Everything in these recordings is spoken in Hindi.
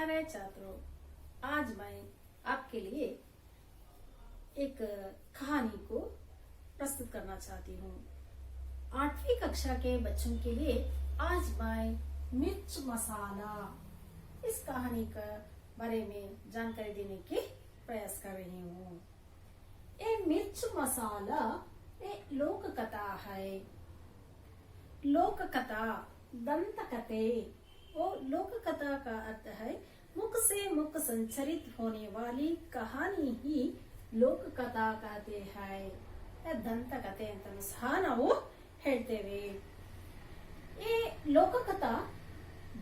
प्यारे छात्रों, आज मैं आपके लिए एक कहानी को प्रस्तुत करना चाहती हूँ। 8वीं कक्षा के बच्चों के लिए आज मैं मिर्च मसाला इस कहानी का बारे में जानकारी देने की प्रयास कर रही हूँ। ये मिर्च मसाला एक लोक कथा है। लोक कथा, दंत कथे और लोक कथा का अर्थ है मुख से मुख संचरित होने वाली कहानी ही लोक कथा कहते हैं। दंत कथे ಅಂತ ಸಹ ನಾವು ಹೇಳ್ತೇವೆ। ये लोक कथा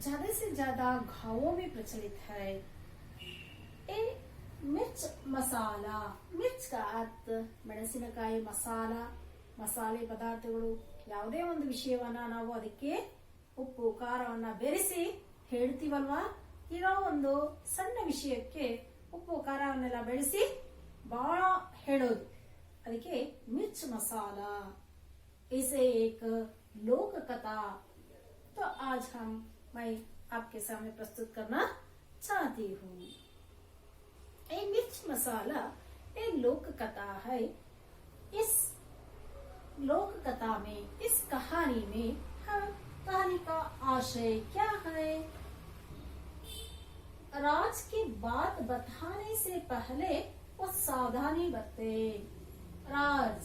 ज्यादा से ज्यादा गांवों में प्रचलित है। ये मिर्च मसाला, मिर्च का अर्थ ಮೆಣಸಿನಕಾಯಿ ಮಸಾಲಾ, ಮಸಾಲೆ ಪದಾರ್ಥಗಳು ಯಾವುದೇ ಒಂದು ವಿಷಯವನ್ನ ನಾವು ಅದಕ್ಕೆ ಉಪ್ಪು ಖಾರವನ್ನ ಬೆರೆಸಿ ಹೇಳ್ತೀವಲ್ವಾ, ಇರೋ ಒಂದು ಸಣ್ಣ ವಿಷಯಕ್ಕೆ ಉಪ್ಪು ಖಾರವನ್ನೆಲ್ಲ ಬೆಳೆಸಿ ಬಹಳ ಹೇಳೋದು, ಅದಕ್ಕೆ मिर्च मसाला। इसे एक लोक कथा तो आज मैं आपके सामने प्रस्तुत करना चाहती हूँ। ये मिर्च मसाला ये लोक कथा है। इस लोक कथा में, इस कहानी में कहानी का आशय क्या है? राज की बात बताने से पहले वो सावधानी बरते। राज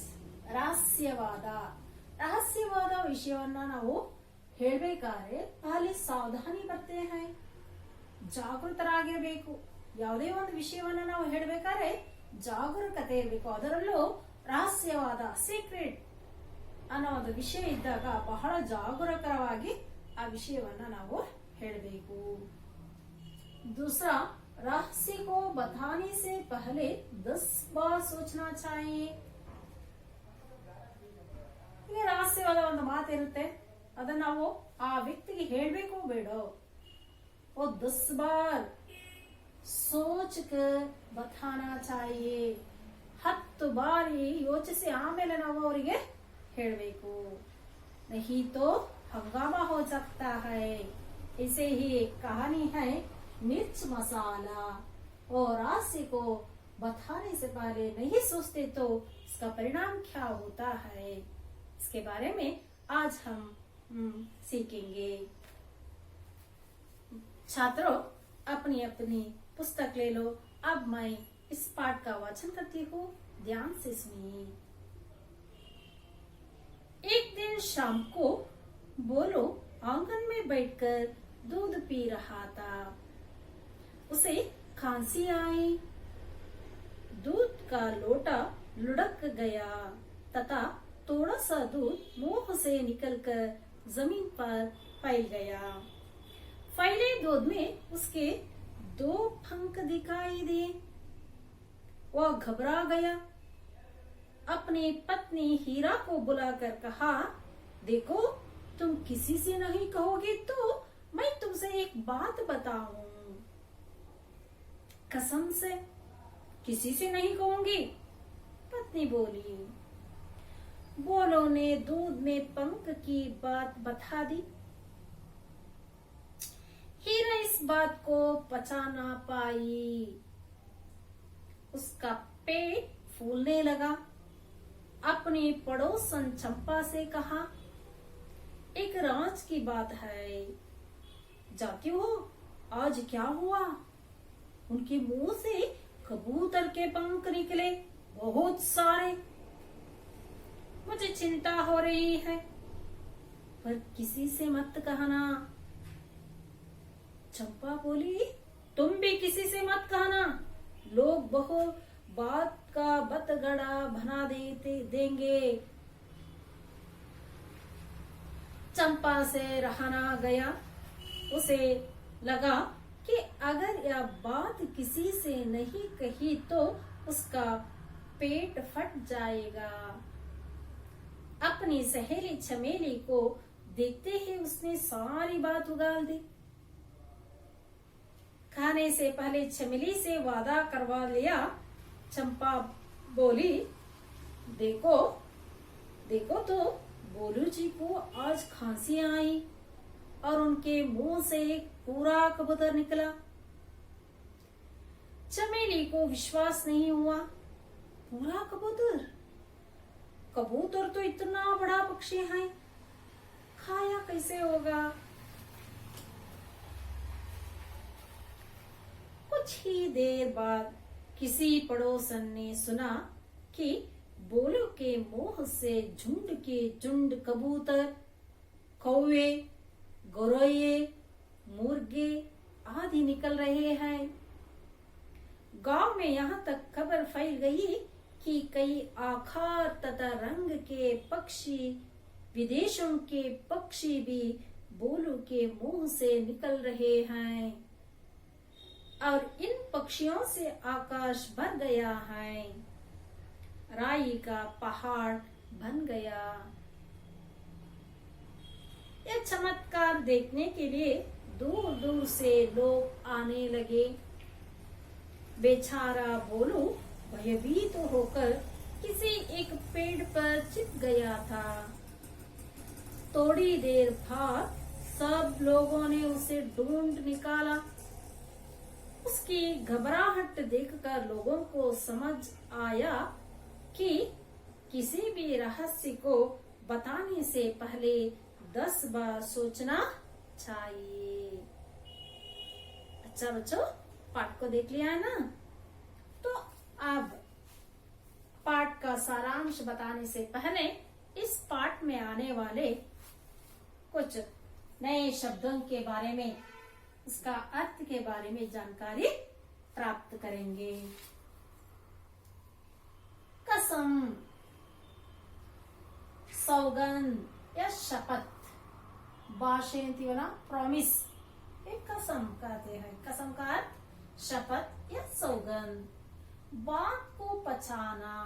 ರಹಸ್ಯವಾದ ವಿಷಯವನ್ನ ನಾವು ಹೇಳ್ಬೇಕಾದ್ರೆ ಅಲ್ಲಿ ಸಾವಧಾನಿ ಬರ್ತೆ ಹೈ, ಜಾಗೃತರಾಗಿರ್ಬೇಕು। ಯಾವುದೇ ಒಂದು ವಿಷಯವನ್ನ ನಾವು ಹೇಳ್ಬೇಕಾದ್ರೆ ಜಾಗರೂಕತೆ ಇರಬೇಕು। ಅದರಲ್ಲೂ ರಹಸ್ಯವಾದ ಸೀಕ್ರೆಟ್ ಅನ್ನೋ ಒಂದು ವಿಷಯ ಇದ್ದಾಗ ಬಹಳ ಜಾಗರೂಕರವಾಗಿ ಆ ವಿಷಯವನ್ನ ನಾವು ಹೇಳಬೇಕು। दूसरा, रहस्य को बताने से पहले 10 बार सोचना चाहिए। ಈಗ ರಹಸ್ಯವಾದ ಒಂದು ಮಾತಿರುತ್ತೆ, ಅದನ್ನ ನಾವು ಆ ವ್ಯಕ್ತಿಗೆ ಹೇಳ್ಬೇಕು ಬೇಡೋ, वो 10 बार सोच कर बताना चाहिए। 10 ಬಾರಿ ಯೋಚಿಸಿ ಆಮೇಲೆ ನಾವು ಅವರಿಗೆ ಹೇಳಬೇಕು। नहीं तो हंगामा हो सकता है। ऐसे ही एक कहानी है मिर्च मसाला। और रहस्य को बताने से पहले नहीं सोचते तो इसका परिणाम क्या होता है, इसके बारे में आज हम सीखेंगे। छात्रों, अपनी अपनी पुस्तक ले लो। अब मैं इस पाठ का वाचन करती हूँ, ध्यान से सुनिए। एक दिन शाम को बोलो आंगन में बैठकर दूध पी रहा था। उसे खांसी आई। दूध का लोटा लुढ़क गया तथा थोड़ा सा दूध मुंह से निकलकर जमीन पर फैल गया। फैले दूध में उसके 2 पंख दिखाई दिए। वह घबरा गया। अपनी पत्नी हीरा को बुलाकर कहा, देखो तुम किसी से नहीं कहोगे तो मैं तुमसे एक बात बताऊं। कसम से किसी से नहीं कहूंगी, पत्नी बोली। बोलो ने दूध में पंख की बात बता दी। हीरा इस बात को पचा ना पाई। उसका पेट फूलने लगा। अपनी पड़ोसन चंपा से कहा, एक राज की बात है, जाती हो आज क्या हुआ? उनके मुंह से कबूतर के पंख निकले, बहुत सारे। मुझे चिंता हो रही है, पर किसी से मत कहना। चंपा बोली, तुम भी किसी से मत कहना, लोग बहुत बात का बतगड़ा बना देंगे। चंपा से रहा ना गया। उसे लगा कि अगर यह बात किसी से नहीं कही तो उसका पेट फट जाएगा। अपनी सहेली चमेली को देखते ही उसने सारी बात उगाल दी। खाने से पहले चमेली से वादा करवा लिया। चंपा बोली, देखो तो बोलू जी को आज खांसी आई और उनके मुंह से एक पूरा कबूतर निकला। चमेली को विश्वास नहीं हुआ। पूरा कबूतर, कबूतर तो इतना बड़ा पक्षी है, खाया कैसे होगा। कुछ ही देर बाद किसी पड़ोसन ने सुना कि बोलों के मोह से झुंड के झुंड कबूतर, कौवे, गौरैये, मुर्गे आदि निकल रहे हैं। गांव में यहाँ तक खबर फैल गई कि कई आकार तथा रंग के पक्षी, विदेशों के पक्षी भी बोलों के मुंह से निकल रहे हैं और इन पक्षियों से आकाश भर गया है, राई का पहाड़ बन गया। यह चमत्कार देखने के लिए दूर दूर से लोग आने लगे। बेचारा बोलू भयभीत होकर किसी एक पेड़ पर छिप गया था। थोड़ी देर बाद सब लोगों ने उसे ढूंढ निकाला। उसकी घबराहट देखकर लोगों को समझ आया कि किसी भी रहस्य को बताने से पहले 10 बार सोचना चाहिए। अच्छा बच्चों, पाठ को देख लिया है ना? तो अब पाठ का सारांश बताने से पहले इस पाठ में आने वाले कुछ नए शब्दों के बारे में, उसका अर्थ के बारे में जानकारी प्राप्त करेंगे। कसम, सौगंध या शपथ, भाषेंती वाला प्रॉमिस, एक कसम कहते हैं। कसम का अर्थ शपथ या सौगंध। बात को पचाना,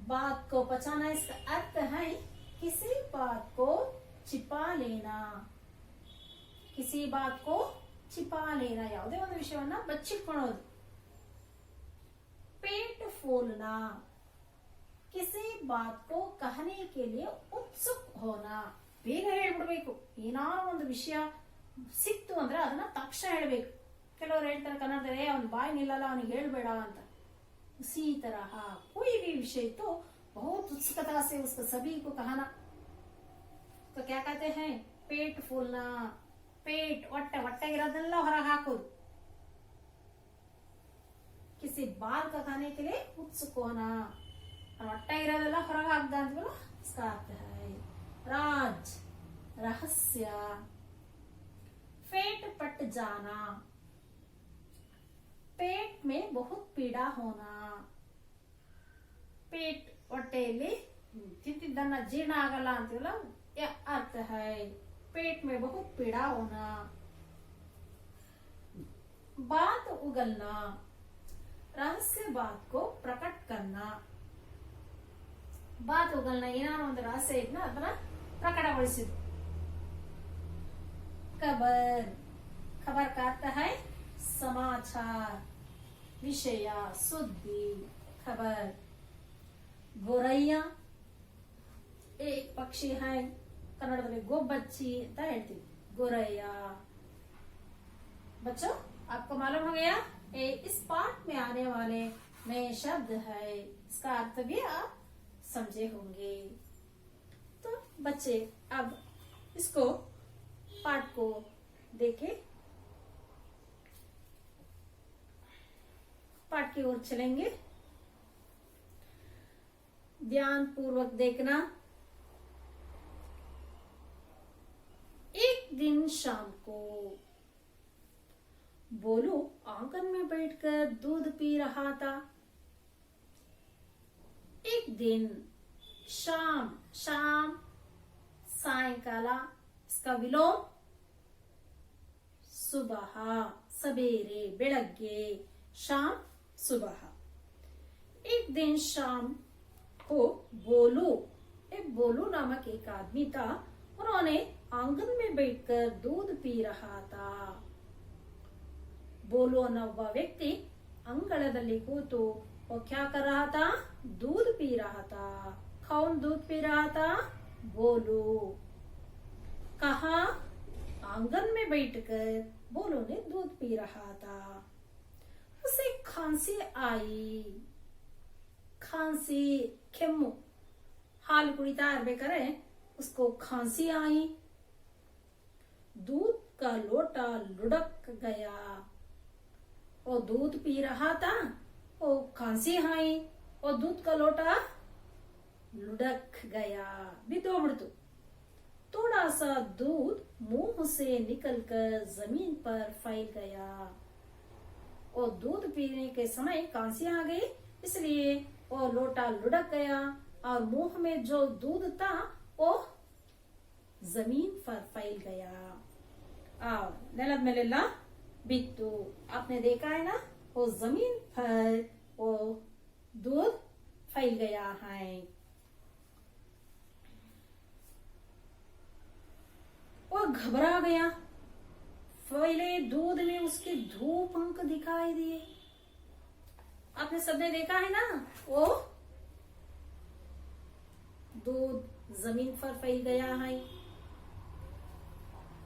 बात को पचाना इसका अर्थ है किसी बात को छिपा लेना, किसी बात को छिपा लेना, ಯಾವುದೇ ಒಂದು ವಿಷಯವನ್ನ ಬಚ್ಚಿಟ್ಕೊಳ್ಳೋದು। पेट फूलना, किसी बात को कहने के लिए उत्सुक होना, ಬೇಗ ಹೇಳ್ಬಿಡ್ಬೇಕು। ಏನಾದ್ರು ಒಂದು ವಿಷಯ ಸಿಕ್ತು ಅಂದ್ರೆ ಅದನ್ನ ತಕ್ಷಣ ಹೇಳ್ಬೇಕು। ಕೆಲವರು ಹೇಳ್ತಾರೆ ಕನ್ನಡದಲ್ಲಿ ಅವನ ಬಾಯಿ ನಿಲ್ಲಲ್ಲ, ಅವನಿಗೆ ಹೇಳ್ಬೇಡ ಅಂತ। उसी तरह कोई भी विषय तो बहुत उत्सुकता से उसको सभी को कहना, तो क्या कहते हैं? पेट फूलना। पेट ಹೊಟ್ಟೆ, ಹೊಟ್ಟೆಗಿರೋದನ್ನೆಲ್ಲ ಹೊರಗೆ ಹಾಕೋದು। किसी बात का कहने के लिए उत्सुक होना, ಹೊಟ್ಟೆಗಿರೋದೆಲ್ಲ ಹೊರಗೆ ಹಾಕ್ದ ಅಂದ್ವಲ್ಲ, इसका अर्थ है राज, रहस्य। पेट पट जाना, पेट में बहुत पीड़ा होना। पेट ಹೊಟ್ಟೆಯಲ್ಲಿ ತಿಂತಿದ್ದನ್ನ ಜೀರ್ಣ ಆಗಲ್ಲ ಅಂತೀವಲ್ಲ, अर्थ है पेट में बहुत पीड़ा होना। बात उगलना, रहस्य बात को प्रकट करना। बात उगलना, ಏನಾದ್ರು ಒಂದು ರಹಸ್ಯ ಇದ್ನ ಅದನ್ನ ಪ್ರಕಟಗೊಳಿಸಿದ್ದು। खबर, खबर का अर्थ है समाचार, विषय, सुद्दी, खबर। गोरैया एक पक्षी है, कन्नड़ದಲ್ಲಿ गोबच्ची ಅಂತ ಹೇಳ್ತೀವಿ, गोरैया। बच्चों, आपको मालूम हो गया इस पाठ में आने वाले नए शब्द है, इसका अर्थ भी आप समझे होंगे। तो बच्चे अब इसको पाठ को देखें, पाठ की ओर चलेंगे। ध्यान पूर्वक देखना। एक दिन शाम को बोलू आंगन में बैठकर दूध पी रहा था। एक दिन शाम, शाम सायंकाल, इसका विलोम सुबह, सवेरे, बेळಗ್ಗೆ, शाम, सुबह। एक दिन शाम को बोलू, बोलू नामक एक आदमी था, उन्होंने आंगन में बैठकर दूध पी रहा था। बोलू ಅನ್ನೋ ಒಬ್ಬ ವ್ಯಕ್ತಿ ಅಂಗಳದಲ್ಲಿ ಕೂತು वो क्या कर रहा था? दूध पी रहा था। कौन दूध पी रहा था? बोलू। कहा? आंगन में बैठकर बोलो ने दूध पी रहा था। उसे खांसी आई। खांसी ಕೆಮ್ಮು हाल कुड़ीता इर्ಬೇಕಾದ್ರೆ उसको खांसी आई। दूध का लोटा लुढ़क गया। वो दूध पी रहा था, वो खांसी आई और दूध का लोटा लुढ़क गया, बिदोबिಡ್ತು। थोड़ा सा दूध मुंह से निकलकर जमीन पर फैल गया। और दूध पीने के समय खांसी आ गई, इसलिए वो लोटा लुढ़क गया और मुंह में जो दूध था वो जमीन पर फैल गया और ನೆಲದ ಮೇಲೆಲ್ಲ ಬಿತ್ತು। आपने देखा है ना, वो जमीन पर वो दूध फैल गया है। वो घबरा गया। फैले दूध में उसके दो पंख दिखाई दिए। आपने सबने देखा है ना, वो दूध जमीन पर फैल गया है।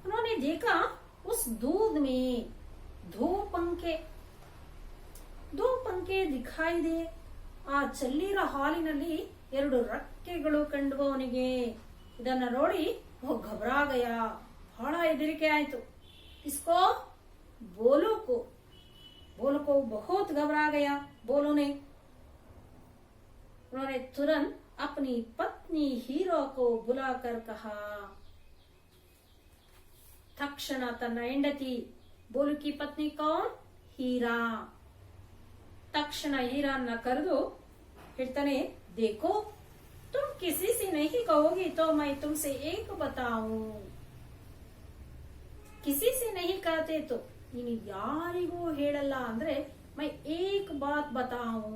उन्होंने देखा उस दूध में दो पंखे दिखाई दे। ಆ ಚೆಲ್ಲಿರೋ ಹಾಲಿನಲ್ಲಿ 2 ರೆಕ್ಕೆಗಳು ಕಂಡು ಅವನಿಗೆ। ಇದನ್ನ ನೋಡಿ वो घबरा गया, बड़ा ಹೆದರಿಕೆ ಆಯ್ತು। इसको बोलो को बहुत घबरा गया। बोलो ने उन्होंने तुरंत अपनी पत्नी हीरो को बुलाकर कहा। तक्षण तन्न ಹೆಂಡತಿ, बोलू की पत्नी कौन? हीरा। तक्षण हीराನ್ನ ಕರೆದು ಹೇಳ್ತಾನೆ, देखो तुम किसी से नहीं कहोगी तो मैं तुमसे एक बताऊं। किसी से नहीं कहते तो ನೀನು ಯಾರಿಗೂ ಹೇಳಲ್ಲ ಅಂದ್ರೆ मैं एक बात बताऊं,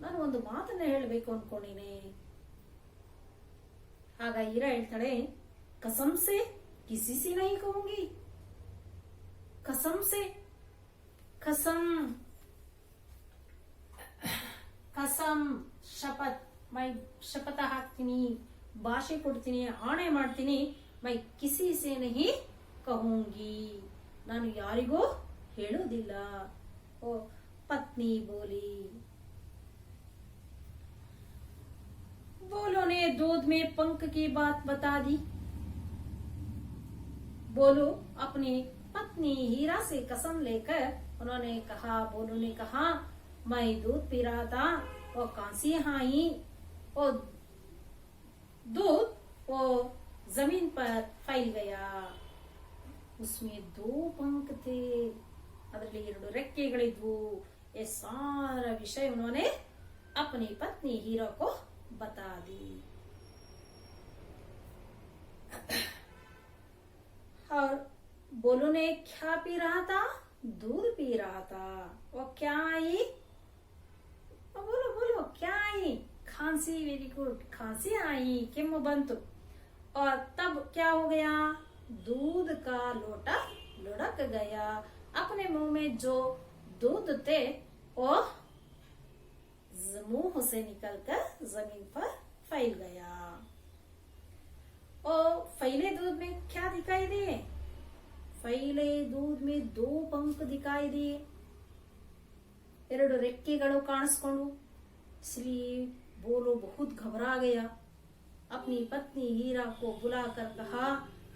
ನಾನು ಒಂದು ಮಾತನ್ನ ಹೇಳಬೇಕು ಅನ್ಕೊಂಡಿನಿ। ಆಗ ಹೀರಾ ಹೇಳ್ತಾಳೆ, कसम से किसी से नहीं कहूंगी। कसम से, कसम कसम शपथ, मैं ಶಪಥ ಹಾಕ್ತೀನಿ, ಭಾಷೆ ಕೊಡ್ತೀನಿ, ಆಣೆ ಮಾಡ್ತೀನಿ। मैं किसी से नहीं कहूंगी, ನಾನು ಯಾರಿಗೂ ಹೇಳೋದಿಲ್ಲ। ओ पत्नी बोली। बोलो ने दूध में पंख की बात बता दी। बोलो अपनी पत्नी हीरा से कसम लेकर उन्होंने कहा, बोलो ने कहा, मैं दूध पी रहा था और खांसी आई और दूध वो जमीन पर फैल गया। उसमें 2 पंख थे, ಅದರಲ್ಲಿ 2 ರೆಕ್ಕೆಗಳಿದ್ವು। ये सारा विषय उन्होंने अपनी पत्नी हीरा को बता दी। और बोलो ने क्या पी रहा था? दूध पी रहा था। वो क्या आई? बोलो क्या आई? खांसी। वेरी गुड, खांसी आई, ಕೆಮ್ಮು ಬಂತು। और तब क्या हो गया? दूध का लोटा लुढ़क गया। अपने मुंह में जो दूध थे वो मुंह से निकलकर जमीन पर फैल गया। और फैले दूध में क्या दिखाई दिए? फैले दूध में 2 पंख दिखाई दिए, 2 ರೆಕ್ಕೆಗಳು ಕಾಣಿಸ್ಕೊಂಡು। इसलिए बोलो बहुत घबरा गया। अपनी पत्नी हीरा को बुलाकर कहा,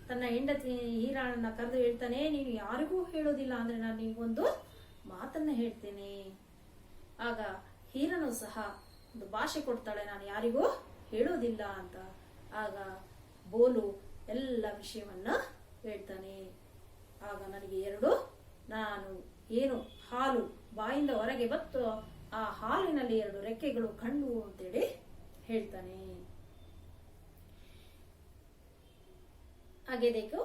ತನ್ನ ಹೆಂಡತಿ ಹೀರಾಳನ್ನ ಕರೆದು ಹೇಳ್ತಾನೆ, ನೀನು ಯಾರಿಗೂ ಹೇಳೋದಿಲ್ಲ ಅಂದ್ರೆ ನಾನು ನಿನಗೊಂದು ಮಾತನ್ನ ಹೇಳ್ತೇನೆ। ಆಗ ಹೀರನು ಸಹ ಒಂದು ಭಾಷೆ ಕೊಡ್ತಾಳೆ, ನಾನು ಯಾರಿಗೂ ಹೇಳೋದಿಲ್ಲ ಅಂತ। ಆಗ ಬೋಲು ಎಲ್ಲ ವಿಷಯವನ್ನ ಹೇಳ್ತಾನೆ। ಆಗ ನನಗೆ 2 ನಾನು ಏನು ಹಾಲು ಬಾಯಿಂದ ಹೊರಗೆ ಬತ್ತು, ಆ ಹಾಲಿನಲ್ಲಿ 2 ರೆಕ್ಕೆಗಳು ಕಂಡು ಅಂತೇಳಿ ಹೇಳ್ತಾನೆ। आगे देखो,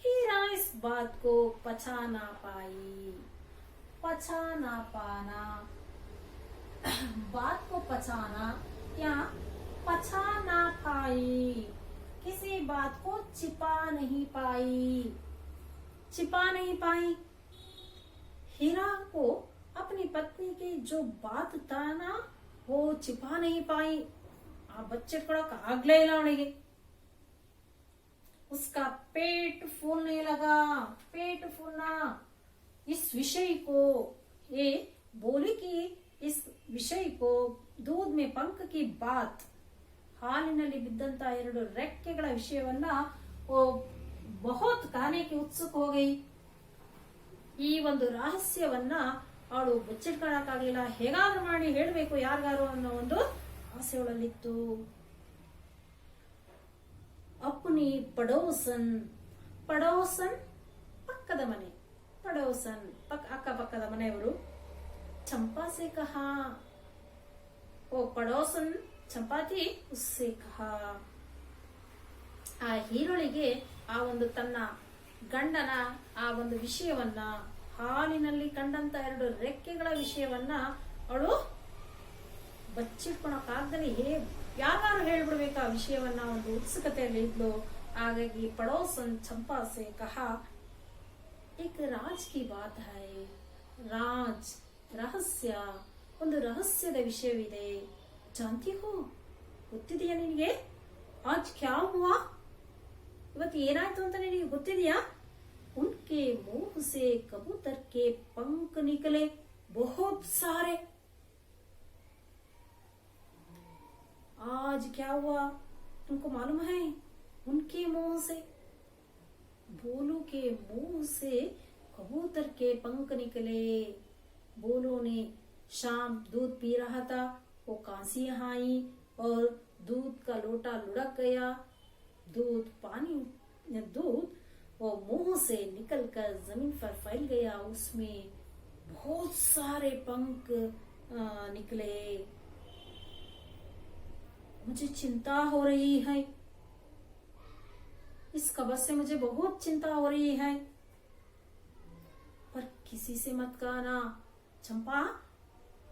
हीरा इस बात को पचा ना पाई। पचा ना पाना, बात को पचाना या पचा ना पाई, किसी बात को छिपा नहीं पाई। छिपा नहीं पाई, हीरा को अपनी पत्नी की जो बात था ना वो छिपा नहीं पाई। आ बच्चे ಕೊಡಕ್ ಆಗ್ಲೇ ಇಲ್ಲ ಅವನಿಗೆ। उसका पेट फूलने लगा। पेट फूलना, इस विषय को, ये बोली कि इस विषय को, दूध में पंख की बात, ಹಾಲಿನಲ್ಲಿ ಬಿದ್ದಂತ ಎರಡು ರೆಕ್ಕೆಗಳ ವಿಷಯವನ್ನ ಬಹುತ್ ಕಾನೆಗೆ ಉತ್ಸುಕ ಹೋಗಿ ಈ ಒಂದು ರಹಸ್ಯವನ್ನ ಅವಳು ಬಚ್ಚಿಟ್ಕೊಳ್ಳಕ್ಕಾಗಲಿಲ್ಲ. ಹೇಗಾದ್ರೂ ಮಾಡಿ ಹೇಳಬೇಕು ಯಾರಿಗಾರು ಅನ್ನೋ ಒಂದು ಆಸೆಯೊಳಲ್ಲಿತ್ತು. ಅಪ್ನಿ ಪಡೋಸನ್, ಪಡೋಸನ್ ಪಕ್ಕದ ಮನೆ, ಪಡೋಸನ್ ಅಕ್ಕಪಕ್ಕದ ಮನೆಯವರು. ಚಂಪಾ ಸೆ ಕಹಾ, ಓ ಪಡೋಸನ್ ಚಂಪಾತಿ ಉಸ್ಸೆ ಕಹಾ. ಆ ಹೀರೋಳಿಗೆ ಆ ಒಂದು ತನ್ನ ಗಂಡನ ಆ ಒಂದು ವಿಷಯವನ್ನ, ಹಾಲಿನಲ್ಲಿ ಕಂಡಂತ ಎರಡು ರೆಕ್ಕೆಗಳ ವಿಷಯವನ್ನ ಅವಳು ಬಚ್ಚಿಟ್ಕೊಳಕ್ಕಾಗದೆ ಯಾರು ಹೇಳ್ಬಿಡ್ಬೇಕು ಆ ವಿಷಯವನ್ನ, ಒಂದು ಉತ್ಸುಕತೆಯಲ್ಲಿ ಇದ್ಲು. ಹಾಗಾಗಿ ಪಡೋಸನ್ ಚಂಪಾ ಸೆ ಕಹಾ, ಏಕ್ ರಾಜ್ ಕಿ ಬಾತ್ ಹೈ, ರಾಜ್ ರಹಸ್ಯ, ಒಂದು ರಹಸ್ಯದ ವಿಷಯವಿದೆ. ಜಾನ್ತಿ ಹೋ, ಗೊತ್ತಿದೆಯಾ ನಿನಗೆ? ಆಜ್ ಕ್ಯಾ ಹುವಾ, ಇವತ್ತು ಏನಾಯ್ತು ಅಂತ ನಿನಗೆ ಗೊತ್ತಿದೆಯಾ? ಉನ್ಕೆ ಮುಂಹ ಸೆ ಕಬೂತರ ಕೆ पंख निकले बहुत सारे. आज क्या हुआ तुमको मालूम है? उनके मुंह से, बोलू के मुंह से कबूतर के पंख निकले. बोलो ने शाम दूध पी रहा था, वो कांसी आई और दूध का लोटा लुढ़क गया. दूध पानी, दूध वो मुंह से निकलकर जमीन पर फैल गया. उसमें बहुत सारे पंख निकले. मुझे चिंता हो रही है, इस खबर से मुझे बहुत चिंता हो रही है. पर किसी से मत कहना चंपा,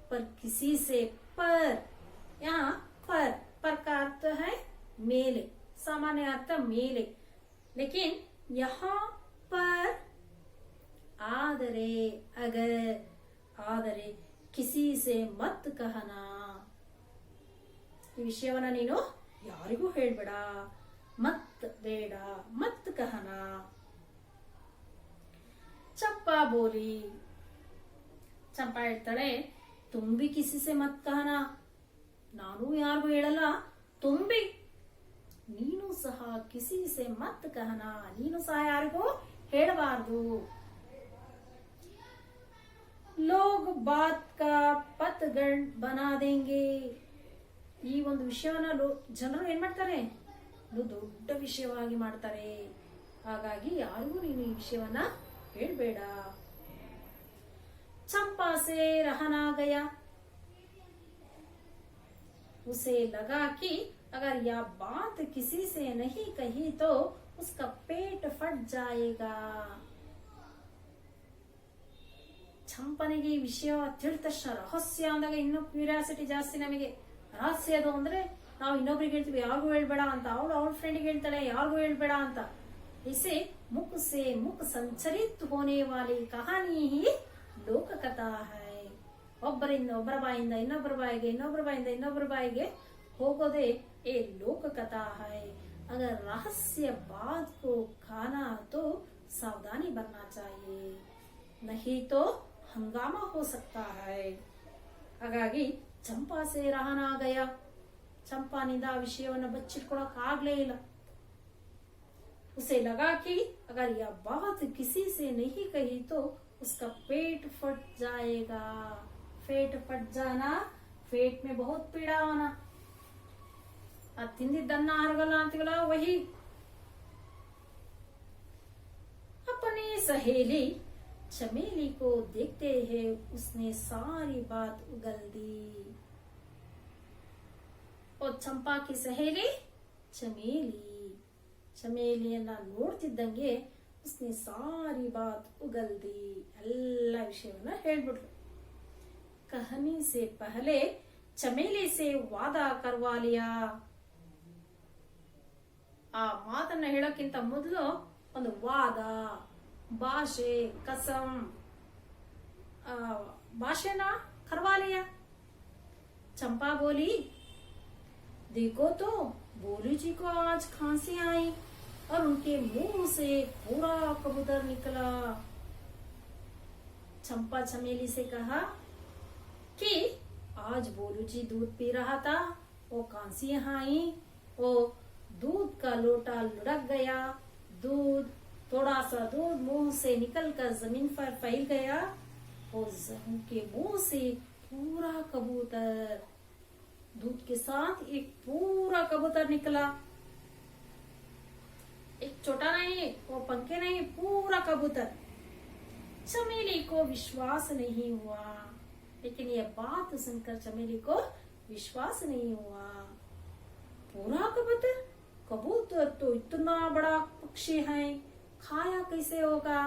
पर किसी से. पर यहाँ पर का अर्थ है मेले, सामान्य अर्थ मेले, लेकिन यहाँ पर आदरे, अगर, आदरे किसी से मत कहना, ಈ ವಿಷಯವನ್ನ ನೀನು ಯಾರಿಗೂ ಹೇಳ್ಬೇಡ. ಮತ್ ಬೇಡ, ಮತ್ ಕಹನ. ಚಂಪಾ ಬೋಲಿ, ಚಂಪಾ ಹೇಳ್ತಾಳೆ, ತುಂಬಿ ಕಿಸಿ ಸೆ ಮತ್ ಕಹನ, ನಾನು ಯಾರಿಗೂ ಹೇಳಲ್ಲ. ತುಂಬಿ ನೀನು ಸಹ ಕಿಸಿ ಸೆ ಮತ್ ಕಹನ, ನೀನು ಸಹ ಯಾರಿಗೂ ಹೇಳಬಾರದು. ಲೋಗ್ ಬಾತ್ ಕಾ ಪತ್ಗಂಡ್ ಬನಾ ದೇಂಗೆ, ಈ ಒಂದು ವಿಷಯವನ್ನ ಜನರು ಏನ್ ಮಾಡ್ತಾರೆ, ದೊಡ್ಡ ವಿಷಯವಾಗಿ ಮಾಡ್ತಾರೆ. ಹಾಗಾಗಿ ಯಾರಿಗೂ ನೀನು ಈ ವಿಷಯವನ್ನ ಹೇಳ್ಬೇಡ. चंपा से रहना गया, उसे लगा कि अगर यह बात किसी से नहीं कही तो उसका पेट फट जाएगा. ಚಂಪನಿಗೆ ಈ ವಿಷಯ ತಿಳಿದ ತಕ್ಷಣ, ರಹಸ್ಯ ಅಂದಾಗ ಇನ್ನೂ ಕ್ಯೂರಿಯಾಸಿಟಿ ಜಾಸ್ತಿ ನಮಗೆ. ರಹಸ್ಯ ಅದು ಅಂದ್ರೆ ನಾವು ಇನ್ನೊಬ್ರಿಗೆ ಹೇಳ್ತೀವಿ ಯಾರಿಗೂ ಹೇಳ್ಬೇಡ ಅಂತ, ಅವಳು ಅವಳ ಫ್ರೆಂಡ್ಗೆ ಹೇಳ್ತಾಳೆ ಯಾರಿಗೂ ಹೇಳ್ಬೇಡ ಅಂತ. इसे मुख से मुख संचरित होने वाली कहानी ही ಲೋಕ ಕಥಾ ಹೈ. ಒಬ್ಬರಿಂದ ಒಬ್ಬರ ಬಾಯಿಂದ ಇನ್ನೊಬ್ಬರ ಬಾಯಿಗೆ, ಇನ್ನೊಬ್ಬರ ಬಾಯಿಂದ ಇನ್ನೊಬ್ಬರ ಬಾಯಿಗೆ ಹೋಗೋದೇ ಏ ಲೋಕ ಕಥಾ ಹೈ. ಅಗರ್ ರಹಸ್ಯ ಬಾತ್ ಕೋ ಖಾನಾ ತೋ ಸಾವಧಾನಿ ಬರ್ನಾ ಚಾಹಿಯೆ, ನಹಿ ತೋ ಹಂಗಾಮ ಹೋ ಸಕ್ತಾ ಹೈ. ಹಾಗಾಗಿ ಚಂಪಾ ಸೆ ರಹನಾ ಗಯ, ಚಂಪಾನಿಂದ ಆ ವಿಷಯವನ್ನು ಬಚ್ಚಿಟ್ಕೊಳಕ್ ಆಗ್ಲೇ ಇಲ್ಲ. उसे लगा कि अगर यह बात किसी से नहीं कही तो उसका पेट फट जाएगा. पेट फट जाना, पेट में बहुत पीड़ा होना. ತಿಂದಿದ್ದನ್ನ ಆರಗಲ್ಲ ಅಂತೀವಲ್ಲ, वही. अपनी सहेली चमेली को देखते ही उसने सारी बात उगल दी. और चंपा की सहेली चमेली, ಚಮೇಲಿಯನ್ನ ನೋಡ್ತಿದ್ದಂಗೆ ಉಸ್ನೆ ಸಾರಿ ಬಾತ್ ಉಗಲ್ದಿ, ಎಲ್ಲ ವಿಷಯವನ್ನ ಹೇಳ್ಬಿಟ್ರು. ಕಹನಿ ಸೆ ಪಹಲೆ ಚಮೇಲಿ ಸೆ ವಾದ ಕರ್ವಾ ಲಿಯಾ. ಆ ಮಾತನ್ನ ಹೇಳೋಕ್ಕಿಂತ ಮೊದಲು ಒಂದು ವಾದ, ಭಾಷೆ, ಕಸಂ, ಭಾಷೆನ ಕರ್ವಾ ಲಿಯಾ. ಚಂಪಾ ಬೋಲಿ, देखो तो बोलू जी को आज खांसी आई और उनके मुंह से पूरा कबूतर निकला। चंपा चमेली से कहा कि आज बोलू जी दूध पी रहा था, वो कांसी यहाँ आई, वो दूध का लोटा लुढ़क गया, दूध थोड़ा सा दूध मुंह से निकलकर जमीन पर फैल गया और उनके मुंह से पूरा कबूतर, दूध के साथ एक पूरा कबूतर निकला। एक छोटा नहीं, वो पंखे नहीं, पूरा कबूतर। चमेली को विश्वास नहीं हुआ, लेकिन यह बात सुनकर चमेली को विश्वास नहीं हुआ। पूरा कबूतर, कबूतर तो इतना बड़ा पक्षी है, खाया कैसे होगा?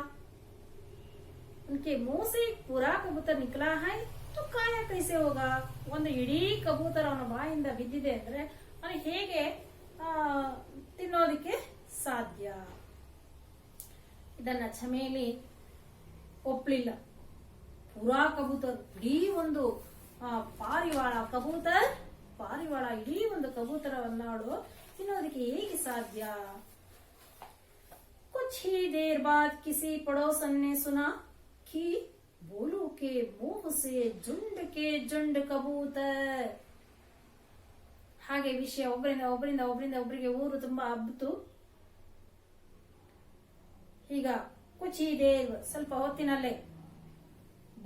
उनके मुंह से एक पूरा कबूतर निकला है तो खाया कैसे होगा? ಒಂದು ಇಡೀ ಕಬೂತರ ಅವನ ಬಾಯಿಂದ ಬಿದ್ದಿದೆ ಅಂದ್ರೆ ಅವನು ಹೇಗೆ ತಿನ್ನೋದಕ್ಕೆ ಸಾಧ್ಯ? ಇದನ್ನ ಚಮೇಲಿ ಒಪ್ಲಿಲ್ಲ. ಪೂರಾ ಕಬೂತರ್, ಇಡೀ ಒಂದು ಪಾರಿವಾಳ ಇಡೀ ಒಂದು ಕಬೂತರವನ್ನಾಡು ತಿನ್ನೋದಕ್ಕೆ ಹೇಗೆ ಸಾಧ್ಯ? कुछ ही देर बाद किसी पड़ोसन ने सुना कि बोलू के मुंह से के झुंड कबूतर. ಹಾಗೆ ವಿಷಯ ಒಬ್ಬರಿಂದ ಒಬ್ಬರಿಗೆ ಊರು ತುಂಬಾ ಹಬ್ಬಿತು. ಈಗ कुछ ही देर, ಸ್ವಲ್ಪ ಹೊತ್ತಿನಲ್ಲೇ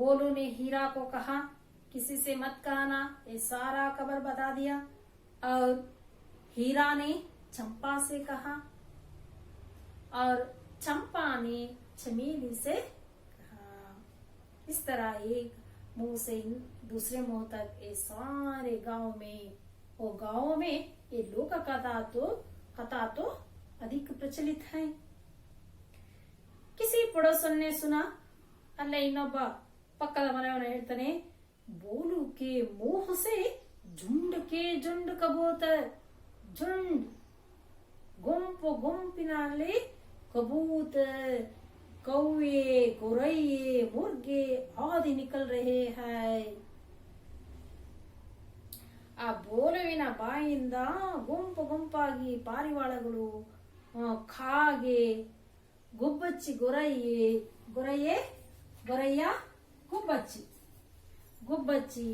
बोलू ने हीरा को कहा किसी से मत कहना, ये सारा खबर बता दिया. और हीरा ने चंपा से कहा और चंपा ने चमेली से कहा. इस तरह एक मुंह से दूसरे मुंह तक ये सारे गांव में ये लोक कथा तो अधिक प्रचलित है. किसी पड़ोसन ने सुना, अल्ले ಇನ್ನೊಬ್ಬ ಪಕ್ಕದ ಮನೆಯವನು ಹೇಳ್ತಾನೆ, बोलू के मुंह से झुंड कबूतर. झुंड, ಗುಂಪಿನಲ್ಲಿ कबूतर, कौवे, गोरैये, मुर्गे आदि निकल रहे हैं. ಆ ಬೋಲುವಿನ ಬಾಯಿಂದ ಗುಂಪಾಗಿ ಪಾರಿವಾಳಗಳು, ಕಾಗೆ, ಗುಬ್ಬಚ್ಚಿ, ಗೊರಯ್ಯ, ಗುಬ್ಬಚ್ಚಿ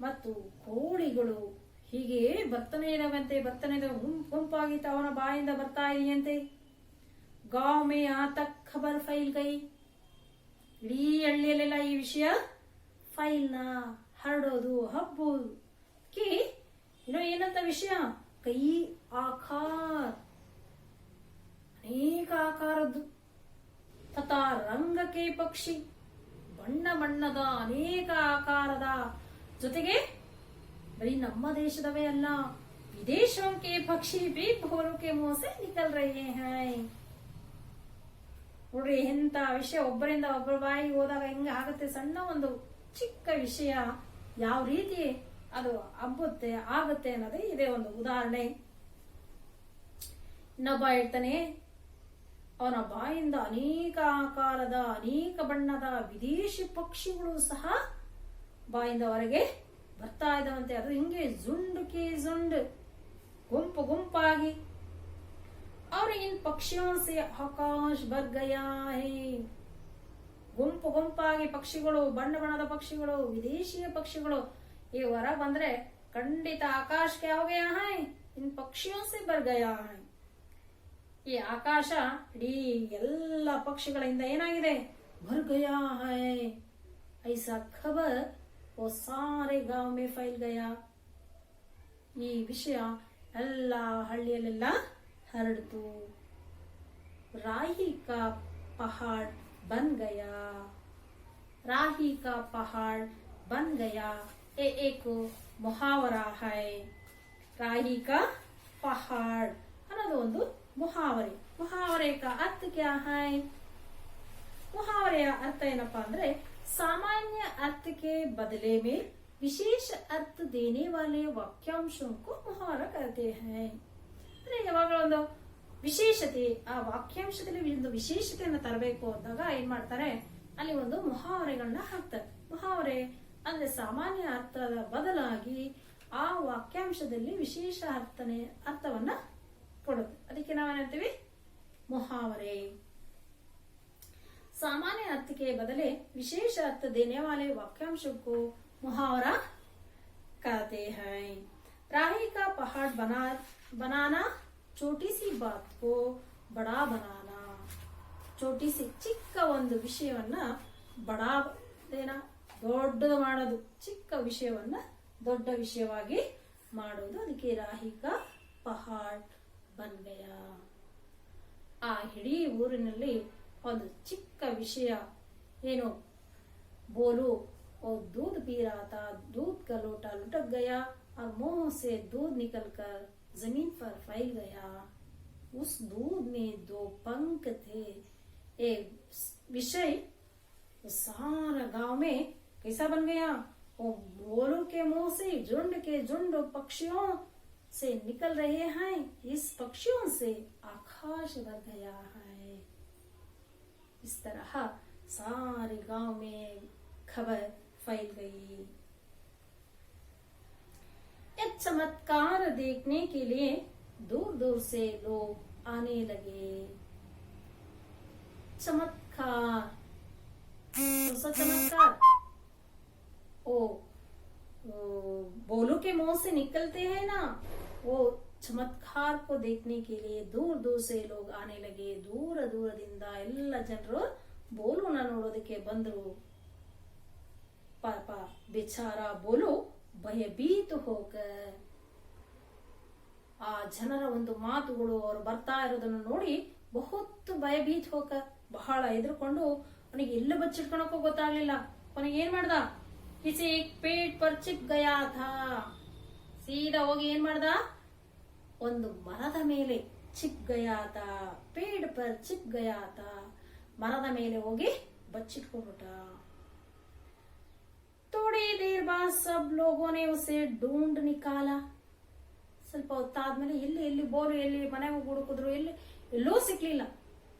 ಮತ್ತು ಕೋಳಿಗಳು ಹೀಗೆ ಬರ್ತಾನೆ ಇರುವಂತೆ ಗುಂಪಾಗಿ ಅವನ ಬಾಯಿಂದ ಬರ್ತಾ ಇದೆಯಂತೆ. गांव में यहाँ तक खबर फैल गई. ಇಡೀ ಹಳ್ಳಿಯಲ್ಲೆಲ್ಲ ಈ ವಿಷಯ ಹರಡೋದು, ಹಬ್ಬೋದು. ಕಿ ಏನಂತ ವಿಷಯ? ಕೈ ಆಕಾರ, ಅನೇಕ ಆಕಾರದ್ದು. ತಥಾ ರಂಗಕ್ಕೆ ಪಕ್ಷಿ, ಬಣ್ಣದ ಅನೇಕ ಆಕಾರದ ಜೊತೆಗೆ ಬರೀ ನಮ್ಮ ದೇಶದವೇ ಅಲ್ಲ, ವಿದೇಶೋं के पक्षी भी भोरों के मुंह से निकल रहे हैं. ನೋಡ್ರಿ, ಎಂತ ವಿಷಯ ಒಬ್ಬರಿಂದ ಒಬ್ಬರ ಬಾಯಿಗೆ ಹೋದಾಗ ಹೆಂಗ ಆಗುತ್ತೆ. ಸಣ್ಣ ಒಂದು ಚಿಕ್ಕ ವಿಷಯ ಯಾವ ರೀತಿ ಅದು ಆಗುತ್ತೆ ಅನ್ನೋದೇ ಇದೇ ಒಂದು ಉದಾಹರಣೆ. ಇನ್ನೊಬ್ಬ ಹೇಳ್ತಾನೆ, ಅವನ ಬಾಯಿಂದ ಅನೇಕ ಆಕಾರದ, ಅನೇಕ ಬಣ್ಣದ ವಿದೇಶಿ ಪಕ್ಷಿಗಳು ಸಹ ಬಾಯಿಂದ ಹೊರಗೆ ಬರ್ತಾ ಇದ್ದಾವಂತೆ. ಅದು ಹಿಂಗೆ झुंड, ಗುಂಪಾಗಿ. और इन पक्षियों से आकाश भर गया है. ಗುಂಪಾಗಿ ಪಕ್ಷಿಗಳು, ಬಣ್ಣದ ಪಕ್ಷಿಗಳು, ವಿದೇಶಿಯ ಪಕ್ಷಿಗಳು ಈ ಹೊರ ಬಂದ್ರೆ ಖಂಡಿತ ಆಕಾಶ क्या हो गया है? इन पक्षियों से भर गया है. ಈ ಆಕಾಶ ಇಡೀ ಎಲ್ಲ ಪಕ್ಷಿಗಳಿಂದ ಏನಾಗಿದೆ? भर गया है. ऐसा खबर वो सारे गांव में फैल गया. ಈ ವಿಷಯ ಎಲ್ಲ ಹಳ್ಳಿಯಲ್ಲೆಲ್ಲ हरड़तू. राही का पहाड़ बन गया. ये एक मुहावरा है. राही का पहाड़ ಅನ್ನೋದು ಒಂದು ಮುಹಾವರೆ. ಮುಹಾವರೆ का अर्थ क्या है? ಮುಹಾವರೆಯ ಅರ್ಥ ಏನಪ್ಪಾ ಅಂದ್ರೆ, सामान्य अर्थ के बदले में विशेष अर्थ देने वाले वाक्यांशों को मुहावरा कहते हैं. ಅಂದ್ರೆ ಯಾವಾಗ ಒಂದು ವಿಶೇಷತೆ, ಆ ವಾಕ್ಯಾಂಶದಲ್ಲಿ ಒಂದು ವಿಶೇಷತೆಯನ್ನು ತರಬೇಕು ಅಂದಾಗ ಏನ್ ಮಾಡ್ತಾರೆ, ಅಲ್ಲಿ ಒಂದು ಮುಹಾವರೆಗಳನ್ನ ಹಾಕ್ತಾರೆ. ಮುಹಾವರೆ ಅಂದ್ರೆ ಸಾಮಾನ್ಯ ಅರ್ಥದ ಬದಲಾಗಿ ಆ ವಾಕ್ಯಾಂಶದಲ್ಲಿ ವಿಶೇಷ ಅರ್ಥವನ್ನ ಕೊಡುತ್ತೆ. ಅದಕ್ಕೆ ನಾವೇನಂತೀವಿ? मुहावरे सामान्य अर्थ के बदले विशेष अर्थ देने वाले वाक्यांशों को मुहावरा कहते हैं। राही का पहाड़ बनाना, छोटी सी बात को बड़ा बनाना। छोटी सी ಚಿಕ್ಕ ಒಂದು ವಿಷಯವನ್ನ ದೊಡ್ಡದು ಮಾಡೋದು, ಚಿಕ್ಕ ವಿಷಯವನ್ನ ದೊಡ್ಡ ವಿಷಯವಾಗಿ ಮಾಡೋದು, ಅದಕ್ಕೆ ರಾಹಿ ಕಾ ಪಹಾಡ್ ಬನ್ ಗಯಾ. ಆ ಇಡೀ ಊರಿನಲ್ಲಿ ಒಂದು ಚಿಕ್ಕ ವಿಷಯ ಏನು, ಬೋಲು और दूध पी रहा था, दूध का लोटा लुढ़क गया और मुंह से दूध निकलकर जमीन पर फैल गया. उस दूध में 2 पंख थे. एक विषय सारा गांव में कैसा बन गया, वो बोलू के मुंह से झुंड के झुंड पक्षियों से निकल रहे हैं. इस पक्षियों से आकाश भर गया है. इस तरह सारे गांव में खबर फैल गई. एक चमत्कार देखने के लिए दूर दूर से लोग आने लगे. चमत्कार, चमत्कार ओ बोलू के मुंह से निकलते हैं ना, वो चमत्कार को देखने के लिए दूर दूर से लोग आने लगे. दूर दूरದಿಂದ ಎಲ್ಲ ಜನರು ಬೋಲುನ ನೋಡೋದಕ್ಕೆ ಬಂದರು. ಪಾಪ ಬೇಚಾರ ಬೋಲು ಭಯಭೀತ ಹೋಕರ್. ಆ ಜನರ ಒಂದು ಮಾತುಗಳು, ಅವರು ಬರ್ತಾ ಇರೋದನ್ನು ನೋಡಿ ಬಹುತ್ ಭಯಭೀತ ಹೋಕರ್, ಬಹಳ ಹೆದರ್ಕೊಂಡು ಅವನಿಗೆ ಎಲ್ಲ ಬಚ್ಚಿಟ್ಕೊಳಕ್ಕೂ ಗೊತ್ತಾಗ್ಲಿಲ್ಲ. ಅವನಿಗೆ ಏನ್ ಮಾಡ್ದ, ಕಿಸಿ ಪೇಟ್ ಪರ್ ಚಿಪ್ ಗಯಾ ಥಾ. ಸೀದಾ ಹೋಗಿ ಏನ್ ಮಾಡ್ದ, ಒಂದು ಮರದ ಮೇಲೆ ಚಿಪ್ ಗಯಾ ಥಾ, ಪೇಡ್ ಪರ್ ಚಿಪ್ ಗಯಾ ಥಾ, ಮರದ ಮೇಲೆ ಹೋಗಿ ಬಚ್ಚಿಟ್ಕೊಂಡ್ಬಿಟ್ಟ. थोड़ी देर बाद सब लोगों ने उसे ढूंढ निकाला. ಸ್ವಲ್ಪ ಹೊತ್ತಾದ್ಮೇಲೆ ಎಲ್ಲಿ ಬೋಲು, ಎಲ್ಲಿ ಮನೆಗೆ ಹುಡುಕಿದ್ರು, ಎಲ್ಲೂ ಸಿಕ್ಲಿಲ್ಲ.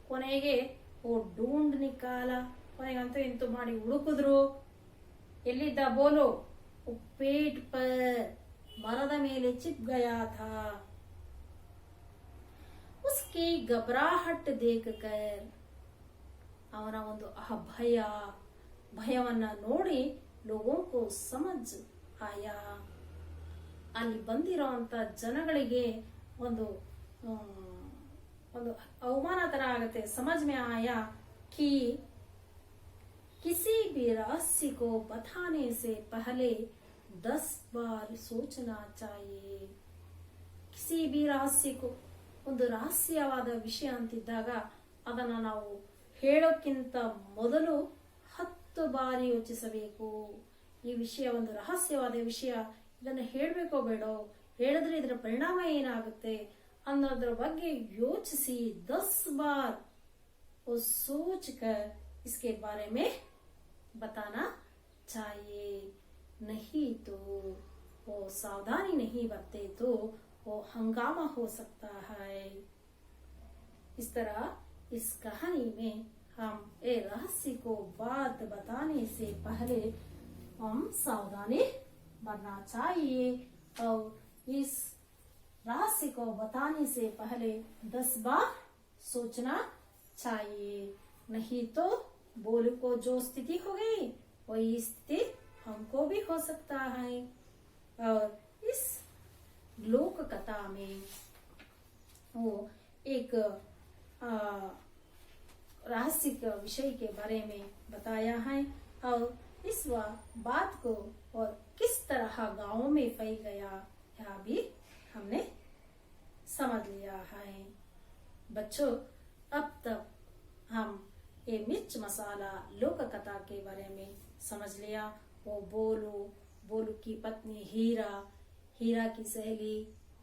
ಕೊನೆಗೆ ಓ ಢೂಂಡ್ ನಿಕಾಲ, ಕೊನೆಗಂತೂ ಇಂತೂ ಮಾಡಿ ಹುಡುಕಿದ್ರು. ಎಲ್ಲಿದ್ದ ಬೋಲು, ಪೇಟ್ ಪರ್, ಮರದ ಮೇಲೆ ಚಿಪ್ ಗಯಾ ಥಾ. ಉಸ್ಕಿ ಘಬರಾಹಟ್ ದೇಖಕರ್, ಅವನ ಒಂದು ಭಯವನ್ನ ನೋಡಿ ಲೋಗೋ ಕೋ ಸಮಜ್ ಆಯಾ. ಅಲ್ಲಿ ಬಂದಿರೋಂತ ಜನಗಳಿಗೆ ಒಂದು ಅವಮಾನ ತರ ಆಗುತ್ತೆ. ಸಮझ में आया कि किसी भी रहस्य को बताने से पहले 10 बार सोचना चाहिए. किसी भी रहस्य को, ಒಂದು ರಹಸ್ಯವಾದ ವಿಷಯ ಅಂತಿದ್ದಾಗ ಅದನ್ನ ನಾವು ಹೇಳೋಕ್ಕಿಂತ ಮೊದಲು 10 ಬಾರಿ ಯೋಚಿಸಬೇಕು. ಈ ವಿಷಯ ಒಂದು ರಹಸ್ಯವಾದ ವಿಷಯ, ಇದನ್ನು ಹೇಳಬೇಕೋ ಬೇಡೋ, ಹೇಳಿದ್ರೆ ಇದರ ಪರಿಣಾಮ ಏನಾಗುತ್ತೆ ಅನ್ನೋದ್ರ ಬಗ್ಗೆ ಯೋಚಿಸಿ 10 बार वो सोच कर इसके बारे में बताना चाहिए. नहीं तो वो सावधानी नहीं बरते तो वो हंगामा हो सकता है. इस तरह इस कहानी में हम ये रहस्य को बात बताने से पहले हम सावधानी बरतना चाहिए और इस रहस्य को बताने से पहले 10 बार सोचना चाहिए. नहीं तो बोलू को जो स्थिति हो गई वही स्थिति हमको भी हो सकता है. और इस लोक कथा में वो एक रहस्य विषय के बारे में बताया है और इस बात को और किस तरह गांव में फैल गया यह भी हमने समझ लिया है. बच्चों, अब तक हम ये मिर्च मसाला लोक कथा के बारे में समझ लिया. वो बोलू की पत्नी हीरा की सहेली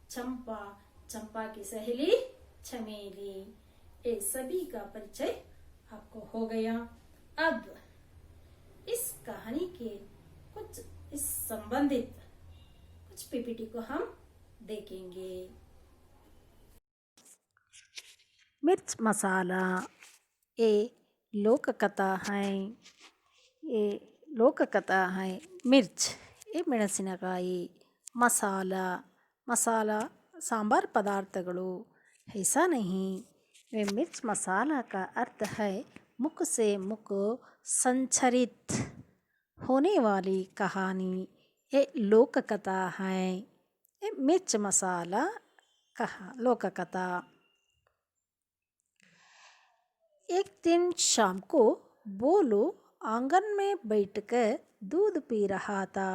चंपा की सहेली चमेली, ये सभी का परिचय आपको हो गया. अब इस कहानी के कुछ इस संबंधित कुछ पीपीटी को हम देखेंगे. मिर्च मसाला ये लोक कथा है. ये लोक कथा है. मिर्च ये ಮೆಣಸಿನಕಾಯಿ, मसाला सांबार पदार्थಗಳು. ऐसा नहीं, वे मिर्च मसाला का अर्थ है मुख से मुख संचरित होने वाली कहानी। ये लोक कथा है। ये मिर्च मसाला कहा लोक कथा। एक दिन शाम को बोलो आंगन में बैठकर दूध पी रहा था।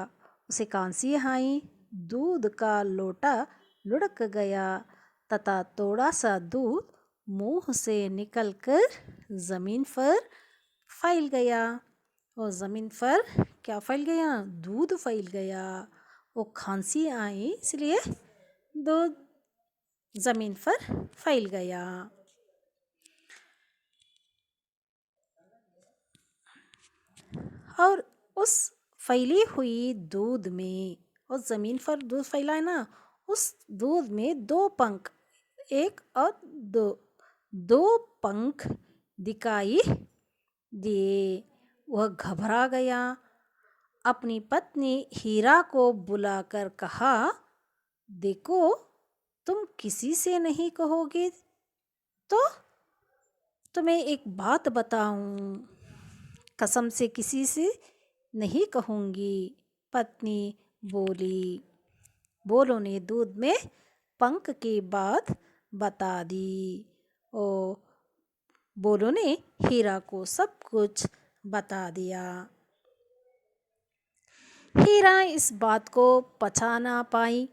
उसे कांसी आई। दूध का लोटा लुढ़क गया तथा थोड़ा सा दूध मुंह से निकलकर जमीन पर फैल गया। और जमीन पर क्या फैल गया? दूध फैल गया। वो खांसी आई इसलिए दूध जमीन पर फैल गया। और उस फैली हुई दूध में, उस जमीन पर दूध फैला है ना, उस दूध में दो पंख, एक और दो पंख दिखाई दिए। वह घबरा गया। अपनी पत्नी हीरा को बुलाकर कहा, देखो तुम किसी से नहीं कहोगे तो तुम्हें एक बात बताऊं। कसम से किसी से नहीं कहूंगी। पत्नी बोली। बोलो ने दूध में पंख की बात बता दी। ओ बोलो ने हीरा को सब कुछ बता दिया। हीरा इस बात को पचा ना पाई।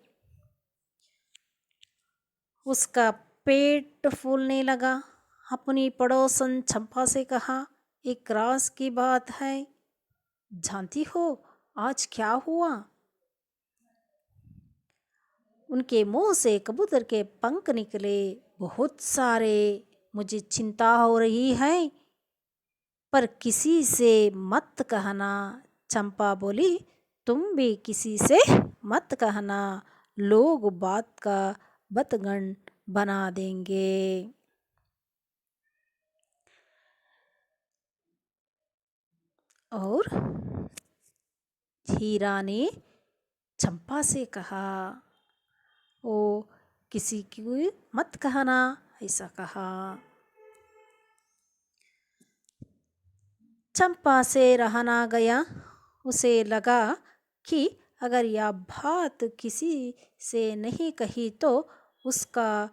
उसका पेट फूलने लगा। अपनी पड़ोसन चंपा से कहा, एक राज की बात है, जानती हो आज क्या हुआ? उनके मुंह से कबूतर के पंख निकले, बहुत सारे। मुझे चिंता हो रही है, पर किसी से मत कहना। चंपा बोली, तुम भी किसी से मत कहना, लोग बात का बतंगड़ बना देंगे। और हीरा ने चंपा से कहा, ओ किसी की मत कहना, ऐसा कहा। चंपा से रहा ना गया। उसे लगा कि अगर यह बात किसी से नहीं कही तो उसका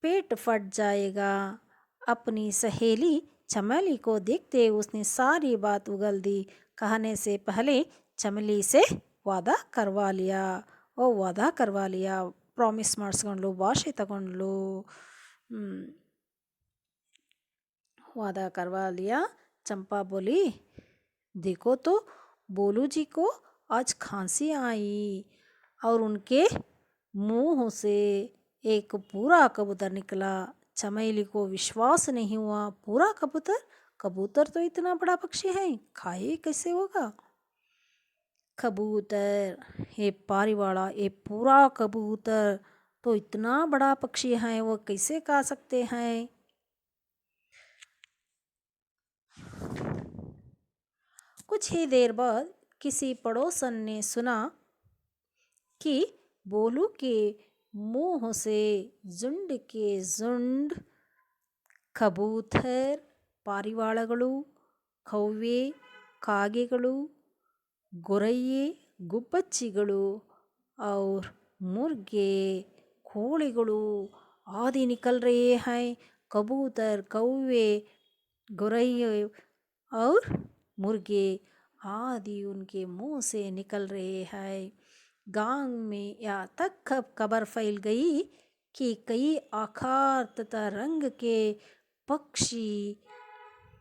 पेट फट जाएगा। अपनी सहेली चमेली को देखते उसने सारी बात उगल दी। कहने से पहले चमेली से वादा करवा लिया। और वादा करवा लिया, ಪ್ರಾಮಿಸ್ ಮಾಡಿಸ್ಕೊಂಡ್ಲು, ಭಾಷೆ ತಗೊಂಡ್ಲು। वादा करवा लिया। चंपा बोली, देखो तो बोलू जी को आज खांसी आई और उनके मुंह से एक पूरा कबूतर निकला। चमेली को विश्वास नहीं हुआ। पूरा कबूतर? कबूतर तो इतना बड़ा पक्षी है, खाए कैसे होगा? कबूतर, ये पारिवाड़ा, ये पूरा कबूतर तो इतना बड़ा पक्षी है, वो कैसे खा सकते हैं? कुछ ही देर बाद किसी पड़ोसन ने सुना कि बोलू के मुंह से झुंड के झुंड ಕಬೂತರ್, ಪಾರಿವಾಳಗಳು, ಕೌವೆ, ಕಾಗೆಗಳು, ಗೊರಯ್ಯೆ, ಗುಬ್ಬಚ್ಚಿಗಳು और मुर्गे, कोड़िಗಳು आदि निकल रहे हैं। कबूतर, कौवे, गोरैये और मुर्गे आदि उनके मुंह से निकल रहे हैं। गांव में यहाँ तक खबर फैल गई कि कई आकार तथा रंग के पक्षी,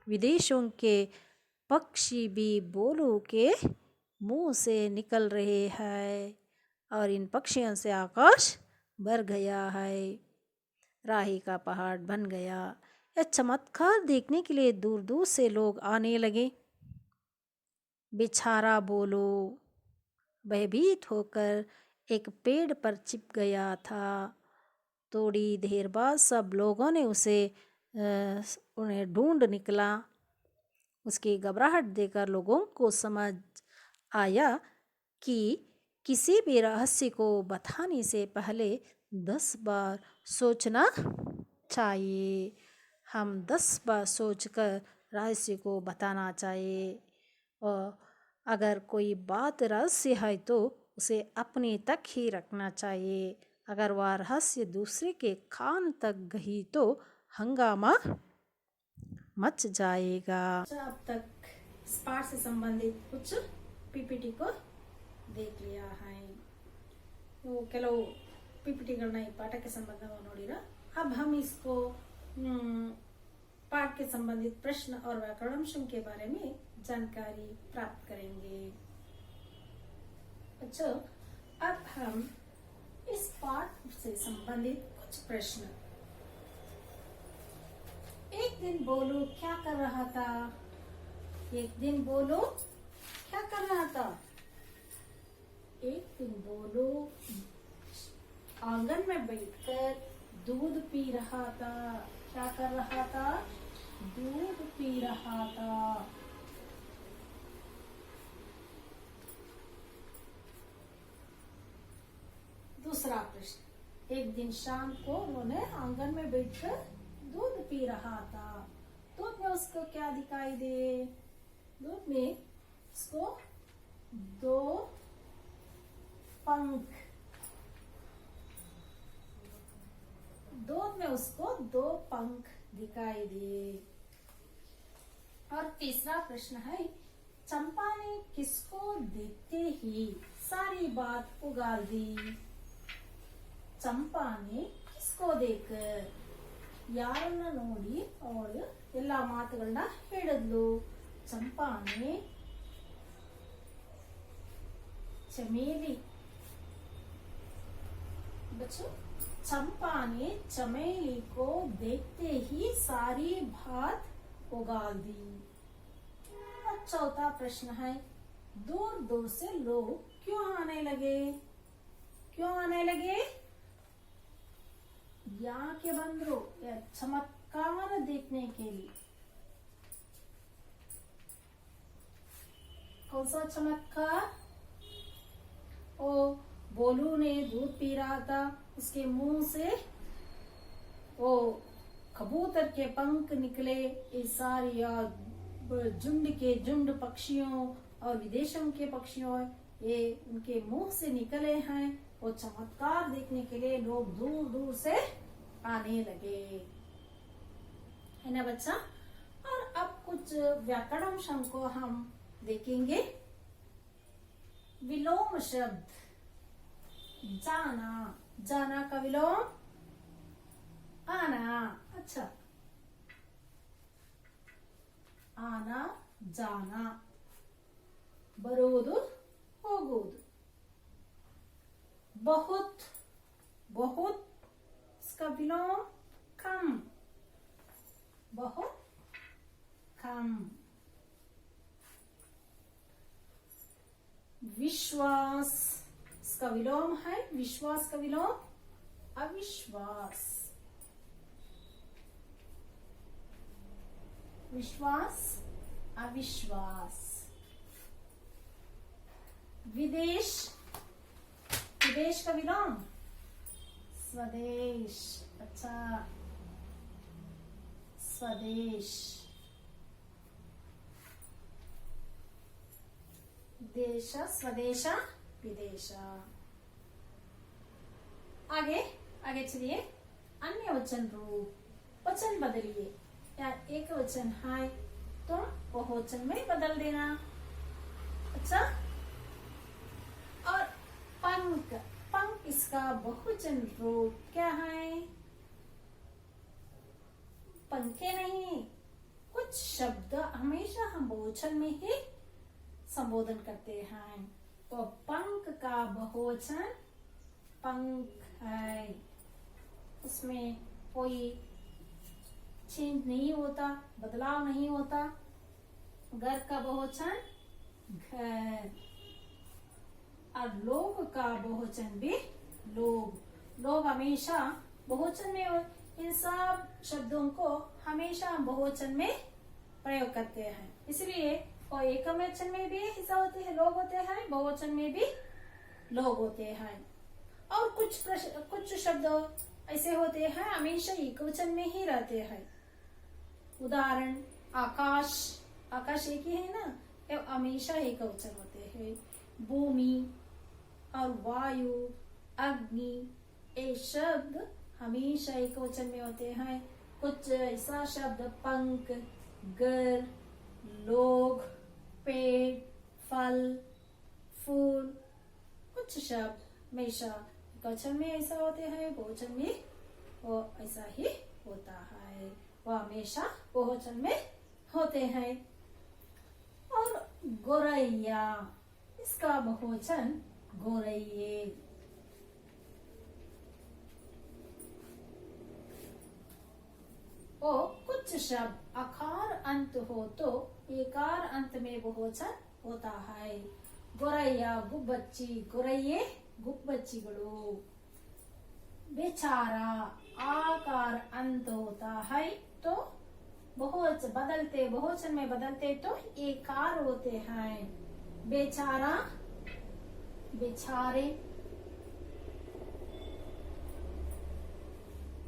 विदेशों के पक्षी भी बोलू के मुंह से निकल रहे हैं और इन पक्षियों से आकाश भर गया है, राही का पहाड़ बन गया। यह चमत्कार देखने के लिए दूर दूर से लोग आने लगे। बेचारा बोलो भयभीत होकर एक पेड़ पर चिप गया था। थोड़ी देर बाद सब लोगों ने उन्हें ढूंढ निकला। उसकी घबराहट देखकर लोगों को समझ आया कि किसी भी रहस्य को बताने से पहले 10 बार सोचना चाहिए। हम 10 बार सोचकर रहस्य को बताना चाहिए। और अगर कोई बात रहस्य है तो उसे अपने तक ही रखना चाहिए। अगर वह रहस्य दूसरे के कान तक गई तो हंगामा मच जाएगा। अब तक इस पाठ से संबंधित कुछ पीपीटी को देख लिया है। वो ಕೆಲವು ಪಿಪಿಟಿಗಳನ್ನ ಈ ಪಾಠಕ್ಕೆ ಸಂಬಂಧವಾಗಿ ನೋಡಿರಾ। अब हम इसको पाठ के संबंधित प्रश्न और व्याकरणांशों के बारे में जानकारी प्राप्त करेंगे। बच्चों, अब हम इस पाठ से संबंधित कुछ प्रश्न। एक दिन बोलो क्या कर रहा था? एक दिन बोलो क्या कर रहा था? एक दिन बोलो आंगन में बैठकर दूध पी रहा था। क्या कर रहा था? दूध पी रहा था। दूसरा प्रश्न, एक दिन शाम को उन्होंने आंगन में बैठकर दूध पी रहा था। दूध में उसको क्या दिखाई दे? दूध में उसको 2 पंख, दूध में उसको 2 पंख दिखाई दे। और तीसरा प्रश्न है, चंपा ने किसको देखते ही सारी बात उगाल दी? चंपा ने किसको देखकर ಯಾರನ್ನ ನೋಡಿ ಅವಳು ಎಲ್ಲ ಮಾತುಗಳನ್ನ ಹೇಳಿದ್ಲು? ಚಂಪಾನೆ चमेली। बच्चों, चंपा ने चमेली को देखते ही सारी बात उगाल दी। और चौथा प्रश्न है, दूर दूर से लोग क्यों आने लगे? क्यों आने लगे? ಯಾಕೆ ಬಂದ್ರು? चमत्कार देखने के लिए। कौन सा चमत्कार? ओ बोलू ने दूध पी रहा था, उसके मुंह से वो कबूतर के पंख निकले। ये सारी झुंड के झुंड पक्षियों और विदेशों के पक्षियों ये उनके मुंह से निकले हैं। वो चमत्कार देखने के लिए लोग दूर दूर से आने लगे, है ना बच्चा। और अब कुछ व्याकरणांशों को हम देखेंगे। विलोम शब्द जाना, जाना का विलोम आना। अच्छा, आना जाना, ಬರುವುದು ಹೋಗುವುದು। बहुत, बहुत इसका विलोम कम, बहुत कम। विश्वास, इसका विलोम है, विश्वास का विलोम अविश्वास। विश्वास अविश्वास। विदेश, विदेश का विलोम स्वदेश। अच्छा, स्वदेश। देश, स्वदेश, विदेश। आगे आगे चलिए। अन्य वचन रूप, वचन बदलिए। या एक वचन है तो बहुवचन में बदल देना। अच्छा, और पंख, पंख इसका बहुवचन रूप क्या है? पंखे नहीं, कुछ शब्द हमेशा हम बहुवचन में ही संबोधन करते हैं। तो पंख का बहुवचन पंख है, उसमें कोई चेंज नहीं होता, बदलाव नहीं होता। घर का बहुवचन घर, और लोग का बहुवचन भी लोग। लोग हमेशा बहुवचन में, इन सब शब्दों को हमेशा हम बहुवचन में प्रयोग करते हैं। इसलिए और एकवचन में भी हिस्सा होते हैं, लोग होते हैं, बहुवचन में भी लोग होते हैं। और कुछ शब्द ऐसे होते हैं, हमेशा एकवचन में ही रहते हैं। उदाहरण आकाश, आकाश एक ही है ना, ये हमेशा एकवचन होते हैं। भूमि और वायु, अग्नि, ये शब्द हमेशा एकवचन में होते हैं। कुछ ऐसा शब्द पंख, घर, लोग, पेड़, फल, फूल, कुछ शब्द हमेशा एकवचन में ऐसा होते हैं, बहुवचन में वो ऐसा ही होता है, वो हमेशा बहुवचन में होते हैं। और गोरैया, इसका बहुवचन गोरैये। वो कुछ शब्द आकार अंत हो तो एकार अंत में बहुवचन होता है। गोरैया, गुब्बच्ची, गोरैये गुब्बच्चिगळु। बेचारा आकार अंत होता है तो बहुवचन बदलते, बहुवचन में बदलते तो एकार होते हैं। बेचारा, बेचारे,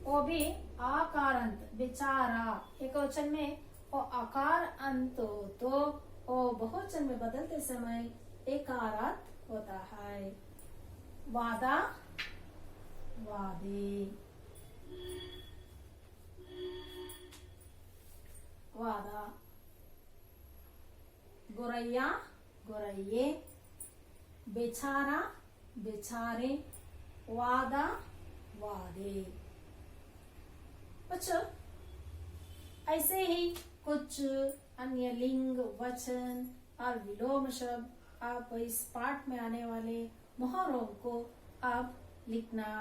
वो भी आकार अंत। बेचारा एकवचन में वो आकार अंत हो तो वो बहुवचन में बदलते समय एकारांत होता है। वादा, वादे, वादा। गोरैया, गोरैये। बेचारा, बेचारे। वादा, वादे। अच्छा, ऐसे ही कुछ अन्य लिंग, वचन और विलोम शब्द आप इस पाठ में आने वाले मुहावरों को आप लिखना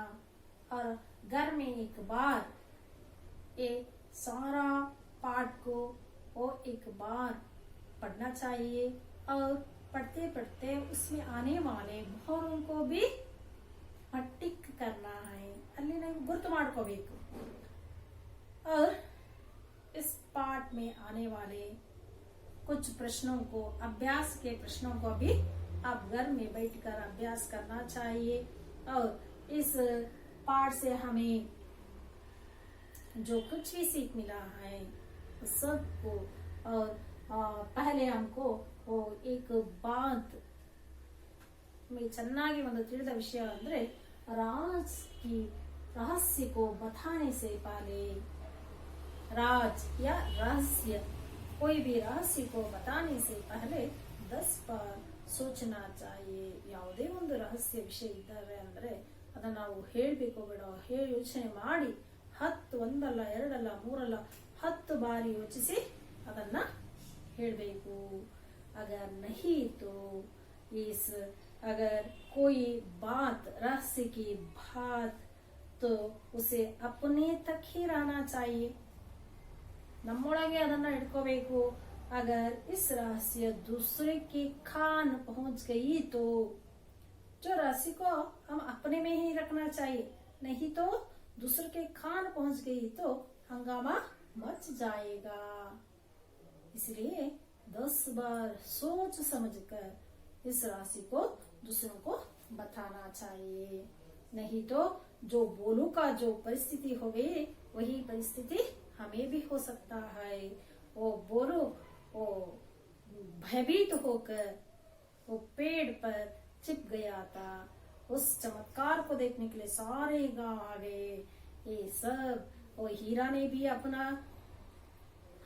और घर में एक बार ये सारा पाठ को वो एक बार पढ़ना चाहिए और पढ़ते पढ़ते उसमें आने वाले मुहावरों को भी टिक करना है, ಅಲ್ಲಿ ನಾವು ಗುರ್ತು ಮಾಡ್ಕೋಬೇಕು। और इस पाठ में आने वाले कुछ प्रश्नों को, अभ्यास के प्रश्नों को भी आप घर में बैठकर अभ्यास करना चाहिए। और इस पाठ से हमें जो कुछ भी सीख मिला है उस सब को, और पहले हमको वो एक बात में ಚೆನ್ನಾಗಿ ಒಂದು ತಿಳಿದ ವಿಷಯ ಅಂದ್ರೆ राज की रहस्य को बताने से पहले, राज या रहस्य, कोई भी रहस्य को बताने से पहले 10 बार सोचना चाहिए। ಯಾವುದೇ ಒಂದು ರಹಸ್ಯ ವಿಷಯ ಇದ್ದಾವೆ ಅಂದ್ರೆ ಅದನ್ನ ನಾವು ಹೇಳಬೇಕು ಬೇಡ, ಹೇಳಿ ಯೋಚನೆ ಮಾಡಿ 10 ಒಂದಲ್ಲ ಎರಡಲ್ಲ ಮೂರಲ್ಲ 10 ಬಾರಿ ಯೋಚಿಸಿ ಅದನ್ನ ಹೇಳಬೇಕು। अगर नहीं तो इस अगर कोई बात रहस्य की बात तो उसे अपने तक ही रहना चाहिए, ನಮ್ಮೊಳಗೆ ಅದನ್ನ ಇಟ್ಕೋಬೇಕು। अगर इस रहस्य दूसरे के कान पहुंच गई तो जो रहस्य को हम अपने में ही रखना चाहिए, नहीं तो दूसरे के कान पहुंच गई तो हंगामा मच जाएगा। इसलिए 10 बार सोच समझकर इस राशि को दूसरों को बताना चाहिए, नहीं तो जो बोलू का जो परिस्थिति हो गई वही परिस्थिति हमें भी हो सकता है। वो बोलो वो भयभीत होकर वो पेड़ पर चिप गया था, उस चमत्कार को देखने के लिए सारे गांव आ गए। ये सब वो हीरा ने भी अपना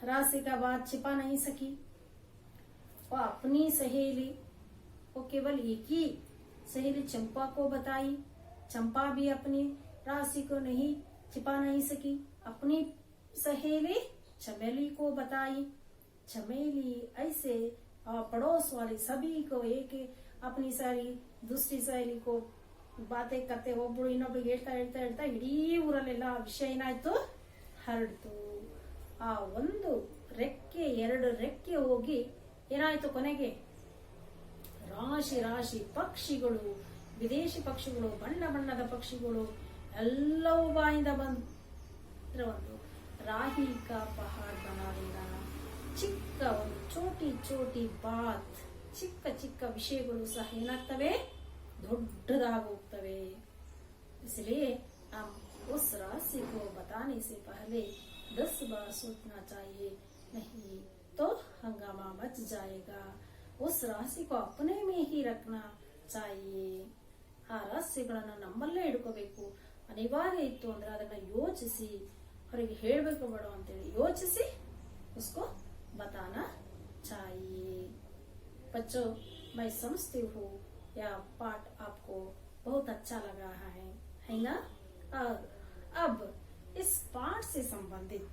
राशि का बात छिपा नहीं सकी, वो अपनी सहेली, वो केवल एक ही सहेली चंपा को बताई, चंपा भी अपनी राशि को नहीं छिपा नहीं सकी, अपनी सहेली चमेली को बताई। चमेली ऐसे पड़ोस वाले सभी को एक अपनी सारी दूसरी सहेली को बातें करते ಒಬ್ಬಳು ಇನ್ನೊಬ್ಳಿಗೆ ಹೇಳ್ತಾ ಹೇಳ್ತಾ ಹೇಳ್ತಾ ಇಡೀ ಊರಲ್ಲೆಲ್ಲ ವಿಷಯ ಏನಾಯ್ತು ಹರಡ್ತು। ಆ ಒಂದು ರೆಕ್ಕೆ ಎರಡು ರೆಕ್ಕೆ ಹೋಗಿ ಏನಾಯ್ತು ಕೊನೆಗೆ ರಾಶಿ ರಾಶಿ ಪಕ್ಷಿಗಳು, ವಿದೇಶಿ ಪಕ್ಷಿಗಳು, ಬಣ್ಣ ಬಣ್ಣದ ಪಕ್ಷಿಗಳು ಎಲ್ಲವೂ ಬಾಯಿಂದ ಬಂದು ಒಂದು ರಾಹಿ ಕಾ ಪಹಾಡ್ ಬನಾ ದೇನಾ। ಚಿಕ್ಕ ಒಂದು ಚೋಟಿ ಚೋಟಿ ಬಾತ್, ಚಿಕ್ಕ ಚಿಕ್ಕ ವಿಷಯಗಳು ಸಹ ಏನಾಗ್ತವೆ ದೊಡ್ಡದಾಗಿ ಹೋಗ್ತವೆ। इसलिए हम उस राशि को बताने से पहले 10 बार सोचना चाहिए, नहीं तो हंगामा मच जाएगा। उस राशि को अपने में ही रखना चाहिए। ಆ ರಹಸ್ಯಗಳನ್ನ ನಮ್ಮಲ್ಲೇ ಇಟ್ಕೋಬೇಕು। ಅನಿವಾರ್ಯ ಇತ್ತು ಅಂದ್ರೆ ಅದನ್ನ ಯೋಚಿಸಿ ಅವರಿಗೆ ಹೇಳಬೇಕು ಬೇಡ ಅಂತೇಳಿ ಯೋಚಿಸಿ उसको बताना चाहिए। बच्चों, मैं समझती हूँ यह पाठ आपको बहुत अच्छा लगा है ना? और अब इस पाठ से संबंधित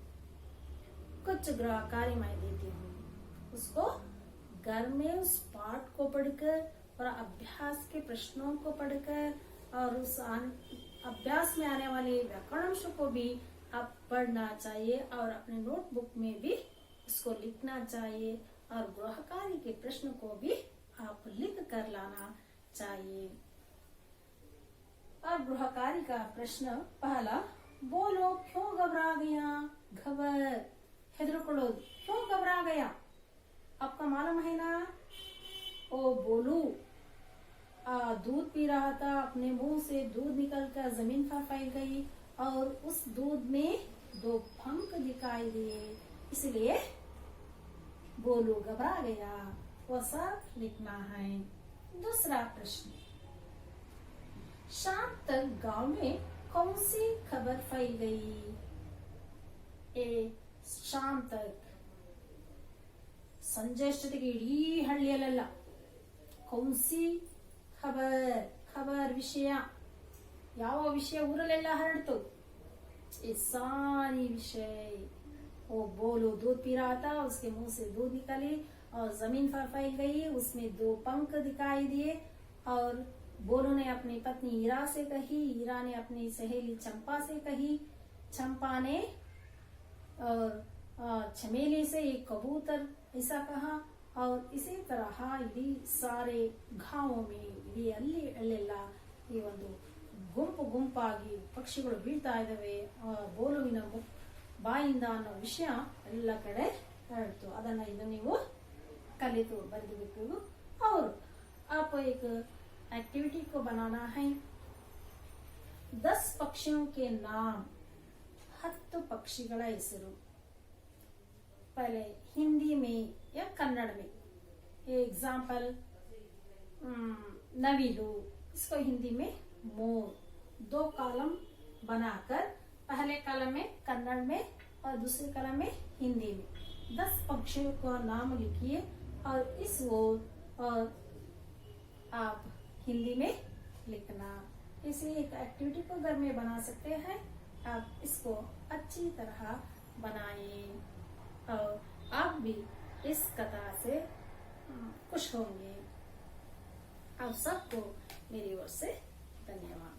कुछ गृह कार्य मैं देती हूँ। उसको घर में उस पाठ को पढ़कर और अभ्यास के प्रश्नों को पढ़कर और उस अभ्यास में आने वाले व्याकरणांश को भी आप पढ़ना चाहिए और अपने नोटबुक में भी उसको लिखना चाहिए और गृह कार्य के प्रश्न को भी आप लिख कर लाना चाहिए। और गृह कार्य का प्रश्न पहला, बोलो क्यों घबरा गया? घबर हेदरಕೊಳ್ಳೋದು, क्यों घबरा गया? आपका मालूम है ना? ओ बोलू दूध पी रहा था, अपने मुंह से दूध निकलकर जमीन पर फैल गई और उस दूध में 2 पंख दिखाई दिए, इसलिए बोलू घबरा गया। वह सब लिखना है। दूसरा प्रश्न, शाम तक गांव में कौन सी खबर फैल गई? ए शाम तक ಸಂಜೆ ಅಷ್ಟೊತ್ತಿಗೆ ಇಡೀ ಹಳ್ಳಿಯಲ್ಲೆಲ್ಲ ಕೌನ್ಸಿ ಖಬರ್ ವಿಷಯ, ಯಾವ ವಿಷಯ ಊರಲ್ಲೆಲ್ಲ ಹರಡ್ತು? ये सारी विषय। वो बोलो दूध पी रहा था, उसके मुंह से दूध निकली और जमीन पर फैल गई, उसमें 2 पंख दिखाई दिए। और बोलो ने अपनी पत्नी हीरा से कही, हीरा ने अपनी सहेली चंपा से कही, चंपा ने और चमेली से एक कबूतर ऐसा कहा। और इसी तरह इडी सारे गाँवों में इडी ಅಲ್ಲೆಲ್ಲ ಈ ಒಂದು ಗುಂಪಾಗಿ ಪಕ್ಷಿಗಳು ಬೀಳ್ತಾ ಇದ್ದಾವೆ, ಬೋಲುವಿನ ಬಾಯಿಂದ ಅನ್ನೋ ವಿಷಯ ಎಲ್ಲ ಕಡೆ ಹರಡ್ತು। ಅದನ್ನ ಇದು ನೀವು ಕಲಿತು ಬರೆದಬೇಕು। और आप एक एक्टिविटी को बनाना है। 10 पक्षियों के नाम, 10 पक्षिಗಳ ಹೆಸರು, पहले हिंदी में या कन्नड़ में। एग्जाम्पल, नवीलू, इसको हिंदी में मोर। 2 कॉलम बनाकर पहले कॉलम में कन्नड़ में और दूसरे कॉलम में हिंदी में 10 पक्षियों का नाम लिखिए और इस ओर और आप हिंदी में लिखना। इसे एक एक्टिविटी को घर में बना सकते हैं। आप इसको अच्छी तरह बनाएं और आप भी इस कथा से खुश होंगे। आप सबको मेरी ओर से धन्यवाद।